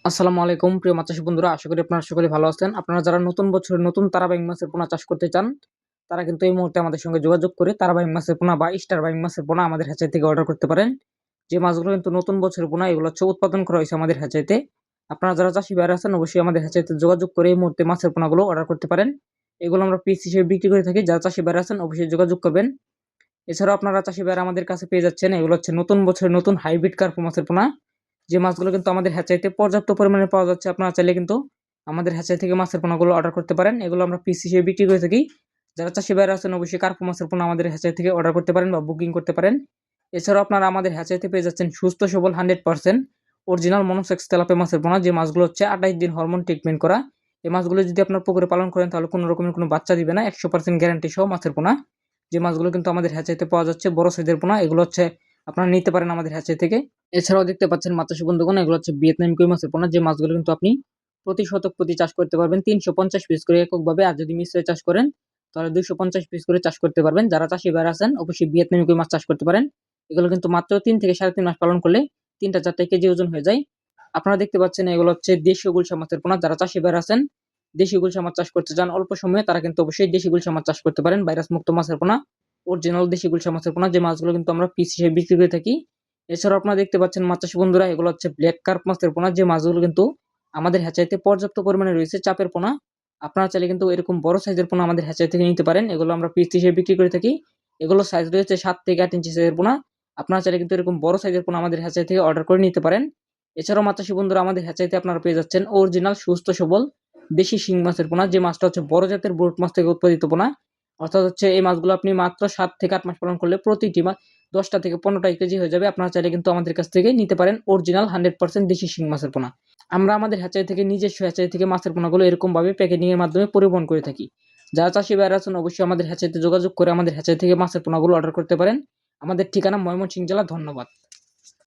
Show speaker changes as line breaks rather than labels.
আসসালামু আলাইকুম প্রিয় মাছ চাষী বন্ধুরা, আশা করি আপনারা সকলে ভালো আছেন। আপনারা যারা নতুন বছরে নতুন তারাবাইং মাছের পোনা চাষ করতে চান, তারা কিন্তু এই মুহূর্তে আমাদের সঙ্গে যোগাযোগ করে তারাবাইং মাছের পোনা বা স্টার বাইং মাছের পোনা আমাদের হ্যাচারি থেকে অর্ডার করতে পারেন। যে মাছগুলো কিন্তু নতুন বছরের পোনা, এগুলো হচ্ছে উৎপাদন করা হয়েছে আমাদের হ্যাচারিতে। আপনারা যারা চাষী ভাইরা আছেন, অবশ্যই আমাদের হ্যাচারিতে যোগাযোগ করে এই মুহূর্তে মাছের পোনাগুলো অর্ডার করতে পারেন। এগুলো আমরা পিস হিসেবে বিক্রি করে থাকি। যারা চাষী ভাইরা আছেন, অবশ্যই যোগাযোগ করবেন। এছাড়াও আপনারা চাষী ভাইরা আমাদের কাছে পেয়ে যাচ্ছেন, এগুলো হচ্ছে নতুন বছরের নতুন হাইব্রিড কার্প মাছের পোনা। যে মাছগুলো কিন্তু আমাদের হ্যাচারিতে পর্যাপ্ত পরিমাণে পাওয়া যাচ্ছে। আপনারা চাইলে কিন্তু আমাদের হ্যাচারি থেকে মাছের পোনাগুলো অর্ডার করতে পারেন। এগুলো আমরা পিস হিসেবে বিক্রি করে থাকি। যারা চাষী ভাইরা আছেন, অবশ্যই কার্প মাছের পোনা আমাদের হ্যাচারি থেকে অর্ডার করতে পারেন বা বুকিং করতে পারেন। এছাড়াও আপনারা আমাদের হ্যাচারিতে পেয়ে যাচ্ছেন সুস্থ সবল 100% অরিজিনাল মনোসেক্স তেলাপিয়া মাছের পোনা। যে মাছগুলো হচ্ছে 28 দিন হরমোন ট্রিটমেন্ট করা। এই মাছগুলো যদি আপনার পুকুরে পালন করেন, তাহলে কোনো রকমের কোনো বাচ্চা দিবে না। 100% গ্যারান্টি সহ মাছের পোনা। যে মাছগুলো কিন্তু আমাদের হ্যাচারিতে পাওয়া যাচ্ছে বড় সাইজের পোনা। এগুলো হচ্ছে আপনারা নিতে পারেন আমাদের হ্যাচারি থেকে। এছাড়াও দেখতে পাচ্ছেন মাছ চাষী বন্ধুগণ, এগুলো হচ্ছে ভিয়েতনামি কই মাছের পোনা। যে মাছগুলো কিন্তু আপনি প্রতি শতক প্রতি চাষ করতে পারবেন 350 পিস করে এককভাবে। আর যদি মিশ্রে চাষ করেন, তাহলে 250 পিস করে চাষ করতে পারবেন। যারা চাষী ভাইরা আছেন, অবশ্যই ভিয়েতনামি কই মাছ চাষ করতে পারেন। এগুলো কিন্তু মাত্র 3 থেকে 3.5 মাস পালন করলে 3-4 কেজি ওজন হয়ে যায়। আপনারা দেখতে পাচ্ছেন, এগুলো হচ্ছে দেশীয় গুলশা মাছের পোনা। যারা চাষী ভাইরা আছেন, দেশি গুলশা মাছ চাষ করতে চান অল্প সময়ে, তারা কিন্তু অবশ্যই দেশি গুলশা মাছ চাষ করতে পারেন। ভাইরাস মুক্ত মাছের পোনা, অরিজিনাল দেশি গুলশা মাছের পোনা। যে মাছগুলো কিন্তু আমরা পিস হিসেবে বিক্রি করে থাকি। এছাড়াও আপনারা দেখতে পাচ্ছেন মাছ চাষী বন্ধুরা, এগুলো হচ্ছে ব্ল্যাক কার্প মাছের পোনা। যে মাছগুলো কিন্তু আমাদের হ্যাচারিতে পর্যাপ্ত পরিমাণে রয়েছে চাপের পোনা। আপনারা চাইলে কিন্তু এরকম বড় সাইজের পোনা আমাদের হ্যাচারি থেকে নিতে পারেন। এগুলো আমরা পিস হিসেবে বিক্রি করে থাকি। এগুলো সাইজ রয়েছে 7 থেকে 8 ইঞ্চি সাইজের পোনা। আপনারা চাইলে কিন্তু এরকম বড় সাইজের পোনা আমাদের হ্যাচারি থেকে অর্ডার করে নিতে পারেন। এছাড়াও মাছ চাষী বন্ধুরা, আমাদের হ্যাচারিতে আপনারা পেয়ে যাচ্ছেন অরিজিনাল সুস্থ সবল দেশি শিং মাছের পোনা। যে মাছটা হচ্ছে বড় জাতের ব্রুট মাছ থেকে উৎপাদিত পোনা। অর্থাৎ হচ্ছে এই মাছগুলো আপনি মাত্র 7 থেকে 8 মাস পালন করলে প্রতিটি মাছ 10টা থেকে 15টা কেজি হয়ে যাবে। আপনারা চাইলে কিন্তু আমাদের কাছ থেকে নিতে পারেন অরিজিনাল 100% দেশি শিং মাছের পোনা। আমরা আমাদের হ্যাচারি থেকে নিজস্ব হ্যাচারি থেকে মাছের পোনাগুলো এরকম ভাবে প্যাকেটিং এর মাধ্যমে পরিবহন করে থাকি। যারা চাষী ভাইরা আছেন, অবশ্যই আমাদের হ্যাচারিতে যোগাযোগ করে আমাদের হ্যাচারি থেকে মাছের পোনাগুলো অর্ডার করতে পারেন। আমাদের ঠিকানা ময়মনসিংহ জেলা। ধন্যবাদ।